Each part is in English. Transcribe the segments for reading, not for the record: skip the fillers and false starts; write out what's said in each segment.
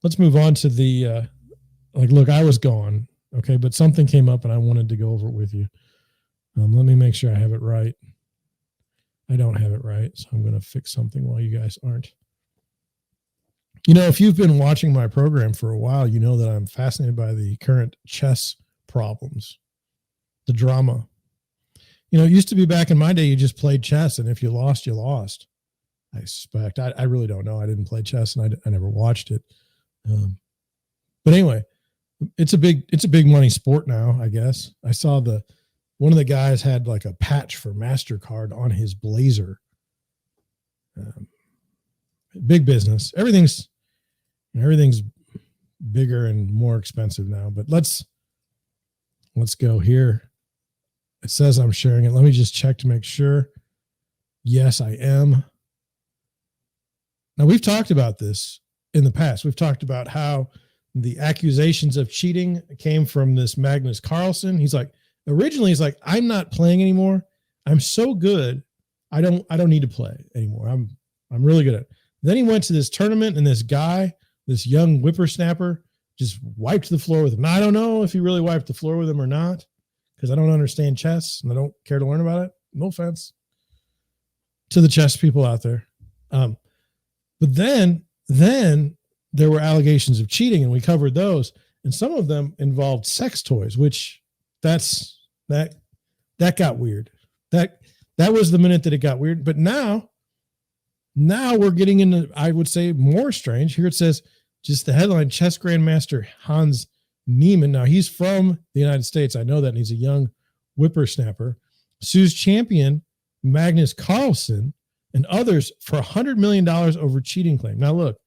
let's move on to the look, I was gone, okay, but something came up and I wanted to go over it with you. Let me make sure I have it right. I don't have it right, so I'm going to fix something while you guys aren't. If you've been watching my program for a while, you know that I'm fascinated by the current chess problems, the drama. It used to be back in my day, you just played chess, and if you lost, you lost. I suspect. I really don't know. I didn't play chess, and I never watched it. But anyway, it's a big money sport now, I guess. I saw one of the guys had like a patch for MasterCard on his blazer. Big business. Everything's bigger and more expensive now. But let's go here. It says I'm sharing it. Let me just check to make sure. Yes, I am. Now, we've talked about this in the past. We've talked about how the accusations of cheating came from this Magnus Carlsen. Originally he's like, I'm not playing anymore. I'm so good. I don't need to play anymore. I'm really good at it. Then he went to this tournament and this guy, this young whippersnapper, just wiped the floor with him. Now, I don't know if he really wiped the floor with him or not, because I don't understand chess and I don't care to learn about it. No offense to the chess people out there. But then there were allegations of cheating, and we covered those. And some of them involved sex toys, which that got weird. That was the minute that it got weird. But now we're getting into, I would say, more strange. Here it says, just the headline, chess grandmaster Hans Niemann. Now, he's from the United States. I know that. And he's a young whippersnapper. Sues champion Magnus Carlsen and others for $100 million over cheating claim. Now, look,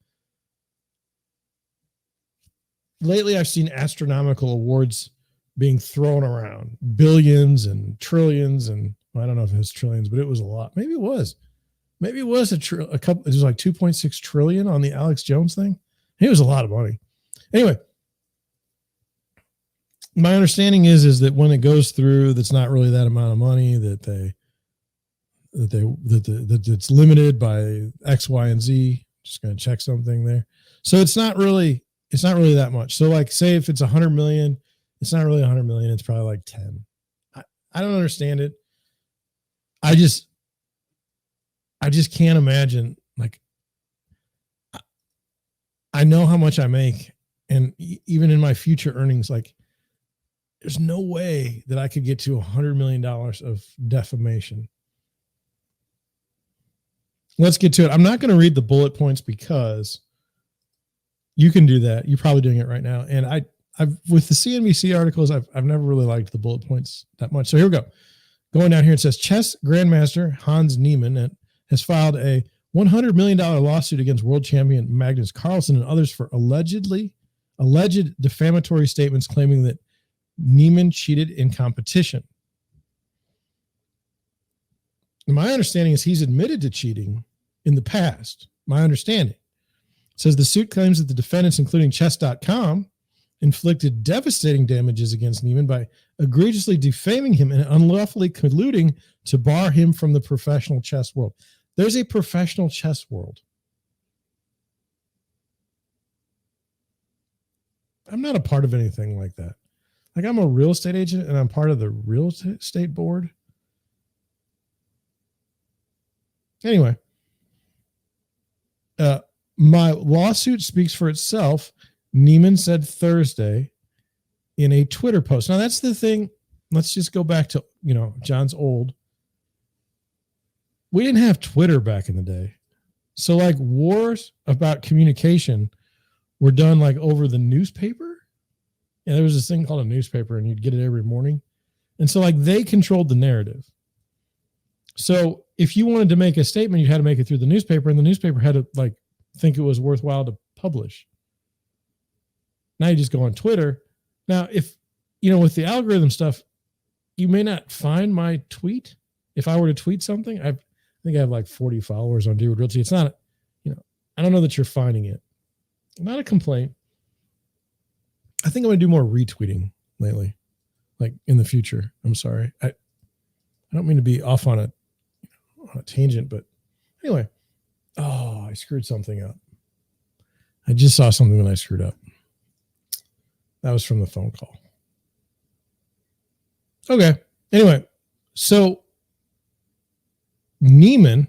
lately I've seen astronomical awards being thrown around, billions and trillions. And I don't know if it was trillions, but it was a lot. Maybe it was a couple. It was like 2.6 trillion on the Alex Jones thing. It was a lot of money. Anyway, my understanding is that when it goes through, that's not really that amount of money, that it's limited by X, Y, and Z. Just going to check something there. So it's not really that much. So like, say if it's 100 million, it's not really 100 million. It's probably like 10. I don't understand it. I just can't imagine. Like, I know how much I make, and even in my future earnings, like, there's no way that I could get to $100 million of defamation. Let's get to it. I'm not going to read the bullet points because you can do that. You're probably doing it right now. And I've with the CNBC articles, I've never really liked the bullet points that much. So here we go. Going down here, it says chess grandmaster Hans Niemann has filed a $100 million lawsuit against world champion Magnus Carlsen and others for alleged defamatory statements claiming that Niemann cheated in competition. And my understanding is he's admitted to cheating in the past. My understanding. It says the suit claims that the defendants, including chess.com, inflicted devastating damages against Niemann by egregiously defaming him and unlawfully colluding to bar him from the professional chess world. There's a professional chess world. I'm not a part of anything like that. Like, I'm a real estate agent and I'm part of the real estate board. Anyway, my lawsuit speaks for itself, Niemann said Thursday in a Twitter post. Now, that's the thing. Let's just go back to, John's old. We didn't have Twitter back in the day. So, like, wars about communication were done, like, over the newspaper. And there was this thing called a newspaper, and you'd get it every morning. And so, like, they controlled the narrative. So if you wanted to make a statement, you had to make it through the newspaper, and the newspaper had to, like, think it was worthwhile to publish. Now you just go on Twitter. Now, if, with the algorithm stuff, you may not find my tweet. If I were to tweet something, I think I have like 40 followers on Deerwood Realty. It's not, I don't know that you're finding it. Not a complaint. I think I'm going to do more retweeting lately, like in the future. I'm sorry. I don't mean to be off on a tangent, but anyway. Oh, I screwed something up. I just saw something when I screwed up. That was from the phone call. Okay. Anyway, so Neiman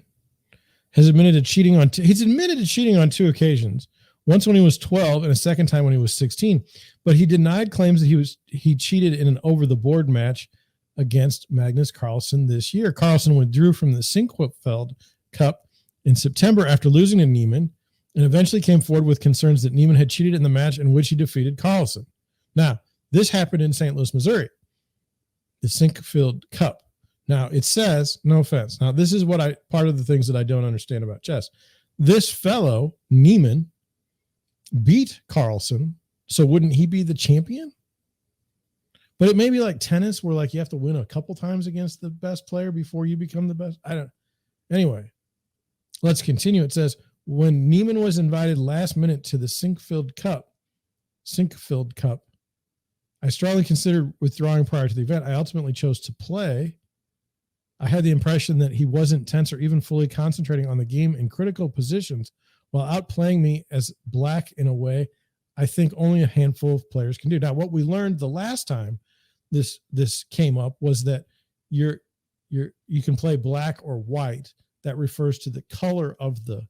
has admitted to cheating on he's admitted to cheating on 2 occasions. Once when he was 12 and a second time when he was 16. But he denied claims that he cheated in an over-the-board match against Magnus Carlsen this year. Carlsen withdrew from the Sinquefield Cup in September after losing to Neiman and eventually came forward with concerns that Neiman had cheated in the match in which he defeated Carlsen. Now, this happened in St. Louis, Missouri, the Sinquefield Cup. Now, it says, no offense. Now, this is part of the things that I don't understand about chess. This fellow, Neiman, beat Carlsen, so wouldn't he be the champion? But it may be like tennis where like you have to win a couple times against the best player before you become the best. Anyway, let's continue. It says, when Neiman was invited last minute to the Sinquefield Cup, I strongly considered withdrawing prior to the event. I ultimately chose to play. I had the impression that he wasn't tense or even fully concentrating on the game in critical positions while outplaying me as black in a way I think only a handful of players can do. Now, what we learned the last time this came up was that you can play black or white. That refers to the color of the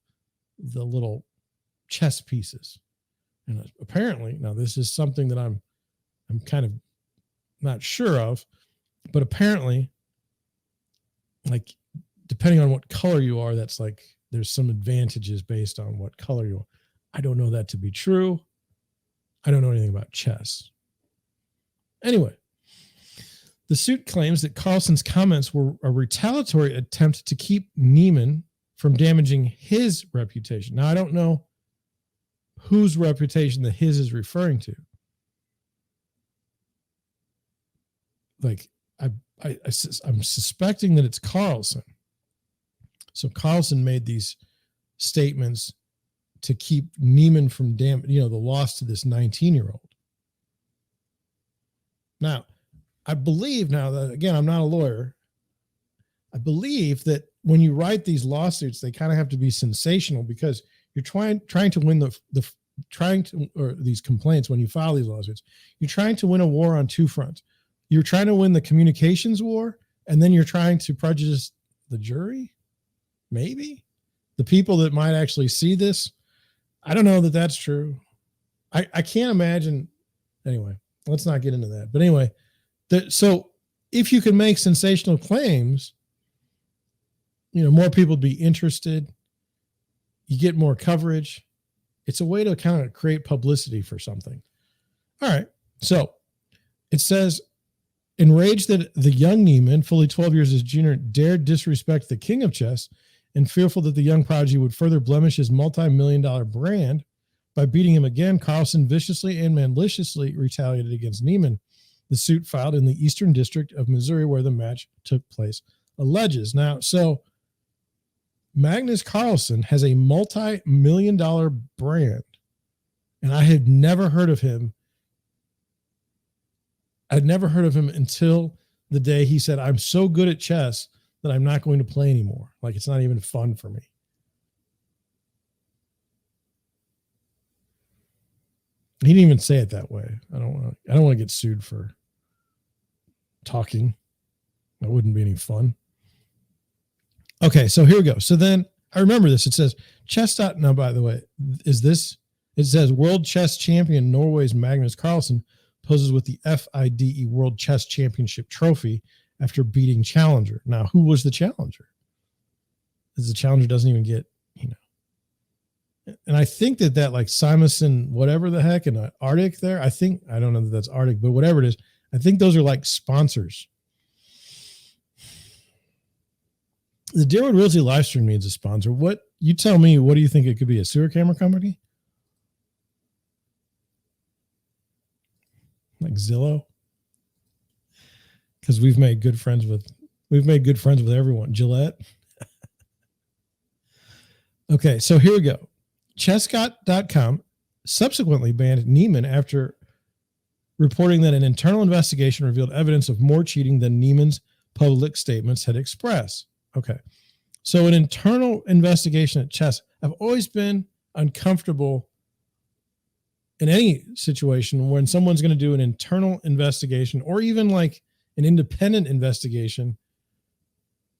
little chess pieces. And apparently, now this is something that I'm kind of not sure of, but apparently, like, depending on what color you are, that's like, there's some advantages based on what color you are. I don't know that to be true. I don't know anything about chess. Anyway, the suit claims that Carlsen's comments were a retaliatory attempt to keep Neiman from damaging his reputation. Now, I don't know whose reputation the his is referring to. Like, I'm suspecting that it's Carlsen. So Carlsen made these statements to keep Neiman from the loss to this 19-year-old. Now, I believe now that, again, I'm not a lawyer. I believe that when you write these lawsuits, they kind of have to be sensational because you're trying to win these complaints. When you file these lawsuits, you're trying to win a war on 2 fronts. You're trying to win the communications war, and then you're trying to prejudice the jury, maybe the people that might actually see this. I don't know that that's true. I can't imagine. Anyway, let's not get into that. But anyway, so if you can make sensational claims, more people would be interested. You get more coverage. It's a way to kind of create publicity for something. All right. So it says, enraged that the young Neiman, fully 12 years as junior, dared disrespect the king of chess and fearful that the young prodigy would further blemish his multi-million-dollar brand by beating him again, Carlsen viciously and maliciously retaliated against Neiman. The suit filed in the Eastern District of Missouri where the match took place alleges. Now, so Magnus Carlsen has a multi-million-dollar brand, and I had never heard of him. I'd never heard of him until the day he said, I'm so good at chess that I'm not going to play anymore. Like, it's not even fun for me. He didn't even say it that way. I don't want to get sued for talking. That wouldn't be any fun. Okay, so here we go. So then I remember this. It says now, by the way, it says world chess champion Norway's Magnus Carlsen poses with the FIDE World Chess Championship trophy after beating challenger. Now, who was the challenger? Because the challenger doesn't even get, and I think that like Simonson, whatever the heck, and Arctic there, I don't know that that's Arctic, but whatever it is, I think those are like sponsors. The Deerwood Realty live stream needs a sponsor. What you tell me, what do you think it could be? A sewer camera company? Like Zillow? Because we've made good friends with everyone. Gillette. Okay, so here we go. Chesscott.com subsequently banned Neiman after reporting that an internal investigation revealed evidence of more cheating than Neiman's public statements had expressed. Okay, so an internal investigation at chess. I've always been uncomfortable in any situation when someone's going to do an internal investigation or even like an independent investigation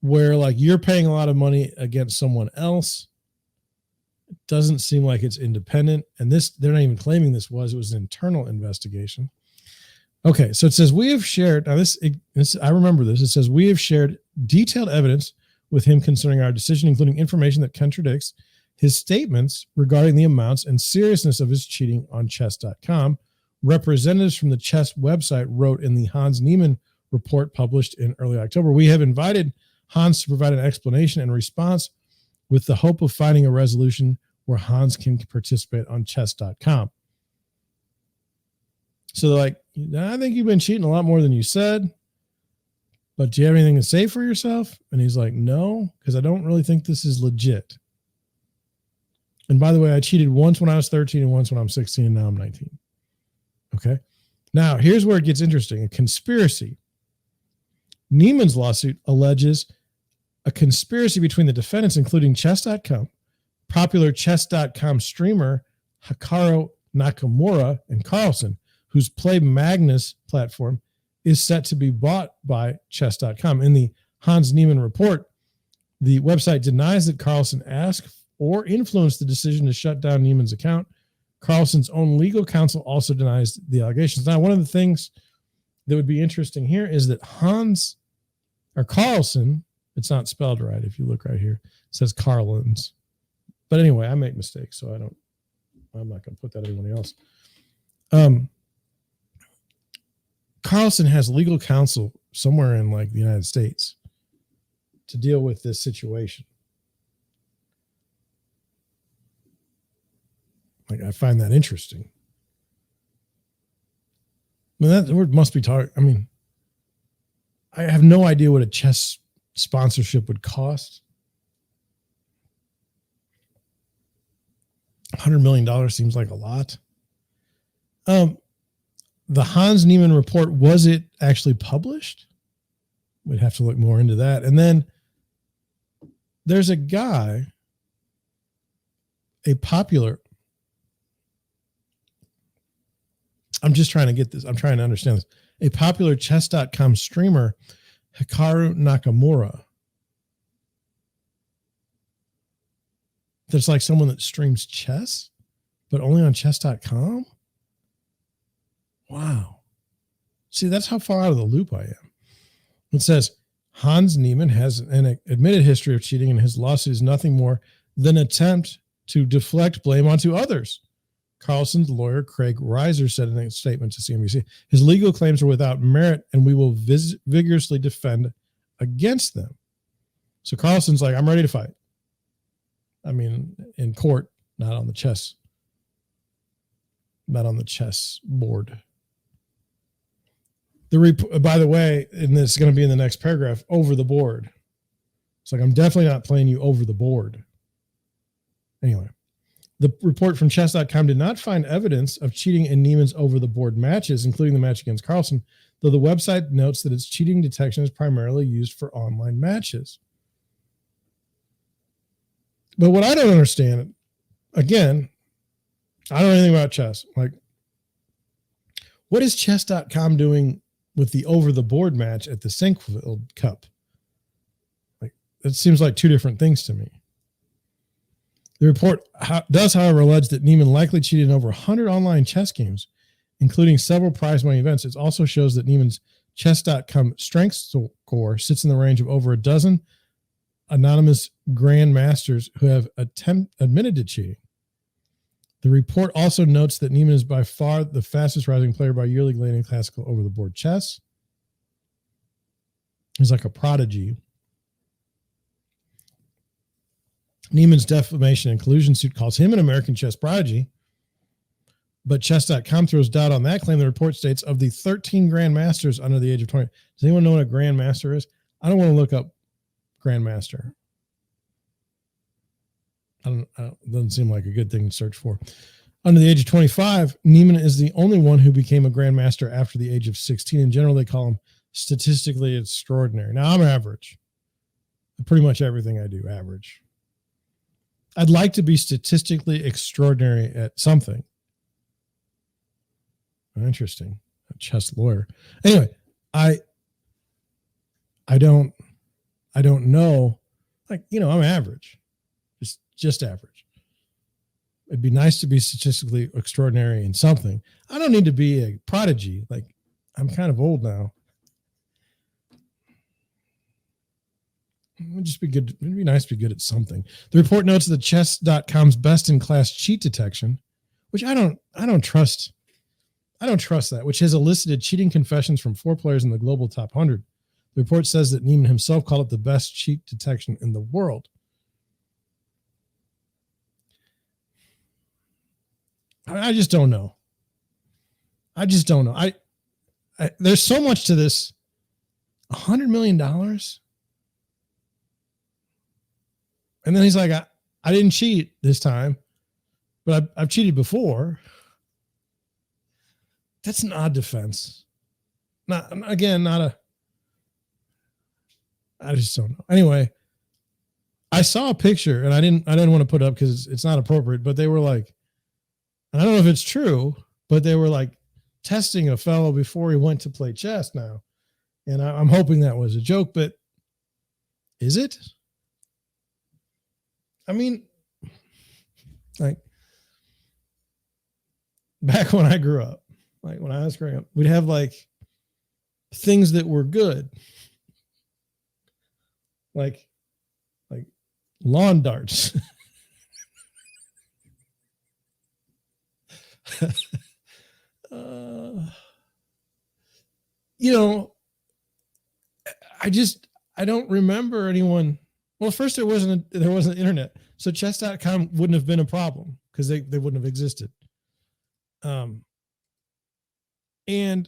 where like you're paying a lot of money against someone else, it doesn't seem like it's independent. And this, they're not even claiming it was an internal investigation. Okay, so it says we have shared, now this I remember this, it says we have shared detailed evidence with him concerning our decision, including information that contradicts his statements regarding the amounts and seriousness of his cheating on chess.com. Representatives from the chess website wrote in the Hans Niemann report published in early October. We have invited Hans to provide an explanation and response with the hope of finding a resolution where Hans can participate on chess.com. So they're like, I think you've been cheating a lot more than you said, but do you have anything to say for yourself? And he's like, no, because I don't really think this is legit. And by the way, I cheated once when I was 13 and once when I'm 16 and now I'm 19. Okay. Now here's where it gets interesting. A conspiracy. Niemann's lawsuit alleges a conspiracy between the defendants, including chess.com, popular chess.com streamer Hikaru Nakamura, and Carlson, whose Play Magnus platform is set to be bought by chess.com. In the Hans Niemann report, the website denies that Carlson asked or influenced the decision to shut down Niemann's account. Carlson's own legal counsel also denies the allegations. Now, one of the things that would be interesting here is that Carlson, it's not spelled right if you look right here, it says Carlins. But anyway, I make mistakes, so I'm not going to put that on anyone else. Carlson has legal counsel somewhere in like the United States to deal with this situation. Like, I find that interesting. I mean, that word must be talking. I mean, I have no idea what a chess sponsorship would cost. $100 million seems like a lot. The Hans Niemann report, was it actually published? We'd have to look more into that. And then there's a guy, a popular, I'm just trying to get this. I'm trying to understand this. A popular chess.com streamer, Hikaru Nakamura. There's like someone that streams chess, but only on chess.com. Wow. See, that's how far out of the loop I am. It says Hans Niemann has an admitted history of cheating, and his lawsuit is nothing more than an attempt to deflect blame onto others. Carlson's lawyer, Craig Reiser, said in a statement to CNBC, his legal claims are without merit, and we will vigorously defend against them. So Carlson's like, I'm ready to fight. I mean, in court, not on the chess board. By the way, and this is going to be in the next paragraph, over the board. It's like, I'm definitely not playing you over the board. Anyway, the report from chess.com did not find evidence of cheating in Niemann's over-the-board matches, including the match against Carlson, though the website notes that its cheating detection is primarily used for online matches. But what I don't understand, again, I don't know anything about chess. Like, what is chess.com doing with the over-the-board match at the Sinkfield Cup? Like, it seems like two different things to me. The report does, however, allege that Niemann likely cheated in over 100 online chess games, including several prize money events. It also shows that Niemann's chess.com strength score sits in the range of over a dozen anonymous grandmasters who have admitted to cheating. The report also notes that Niemann is by far the fastest rising player by yearly grade in classical over-the-board chess. He's like a prodigy. Niemann's defamation and collusion suit calls him an American chess prodigy, but chess.com throws doubt on that claim. The report states of the 13 grandmasters under the age of 20. Does anyone know what a grandmaster is? I don't want to look up grandmaster. Doesn't seem like a good thing to search for. Under the age of 25, Niemann is the only one who became a grandmaster after the age of 16. In general, they call him statistically extraordinary. Now, I'm average. Pretty much everything I do, average. I'd like to be statistically extraordinary at something. Interesting. A chess lawyer. Anyway, I don't know. Like, I'm average. Just average. It'd be nice to be statistically extraordinary in something. I don't need to be a prodigy. Like, I'm kind of old now. It would just be good. It'd be nice to be good at something. The report notes that chess.com's best-in-class cheat detection, which I don't trust. I don't trust that, which has elicited cheating confessions from 4 players in the global top 100. The report says that Neiman himself called it the best cheat detection in the world. I just don't know. I there's so much to this. $100 million. And then he's like, I didn't cheat this time, but I've cheated before. That's an odd defense. I just don't know. Anyway, I saw a picture and I didn't want to put it up because it's not appropriate, but they were like, I don't know if it's true, but they were like testing a fellow before he went to play chess now. And I'm hoping that was a joke, but is it? I mean, like, back when I grew up, like when I was growing up, we'd have like things that were good. Like lawn darts. I don't remember anyone. Well, first there wasn't internet, so chess.com wouldn't have been a problem because they wouldn't have existed. And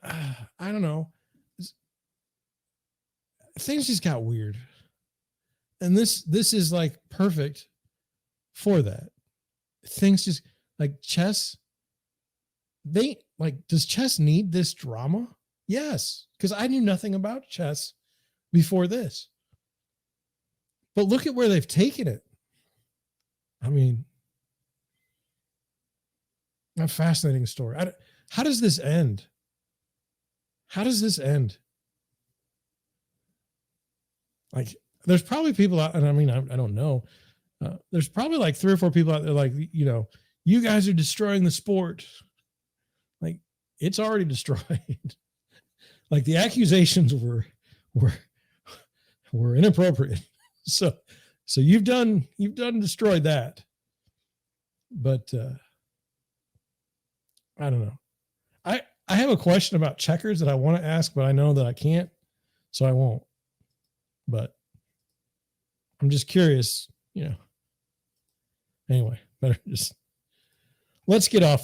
I don't know, things just got weird, and this is like perfect for that. Things just like chess. Does chess need this drama? Yes, because I knew nothing about chess before this. But look at where they've taken it. I mean, a fascinating story. How does this end? Like, there's probably people out, and I mean, I don't know. There's probably like 3 or 4 people out there like, you guys are destroying the sport. Like, it's already destroyed. Like, the accusations were inappropriate. So you've done destroyed that. But I don't know. I have a question about checkers that I want to ask, but I know that I can't, so I won't. But I'm just curious, Anyway, let's get off